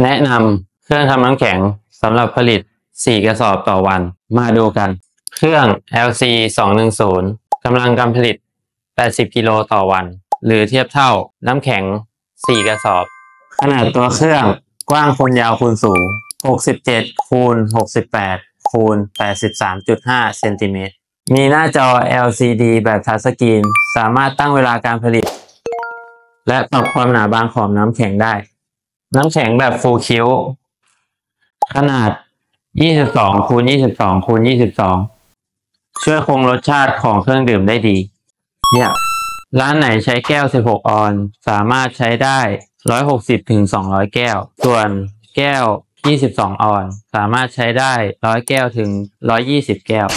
แนะนำเครื่องทำน้ำแข็งสำหรับผลิต4กระสอบต่อวันมาดูกันเครื่อง LC 210กำลังการผลิต80กิโลต่อวันหรือเทียบเท่าน้ำแข็ง4กระสอบขนาดตัวเครื่องกว้างคูณยาวคูณสูง67คูณ68คูณ83.5เซนติเมตรมีหน้าจอ LCD แบบทัชสกรีนสามารถตั้งเวลาการผลิตและปรับความหนาบางของน้ำแข็งได้น้ำแข็งแบบฟูลคิ้วขนาด22คูณ22คูณ22ช่วยคงรสชาติของเครื่องดื่มได้ดีร้านไหนใช้แก้ว16ออนซ์สามารถใช้ได้160ถึง200แก้วส่วนแก้ว22ออนซ์สามารถใช้ได้100แก้วถึง120แก้ว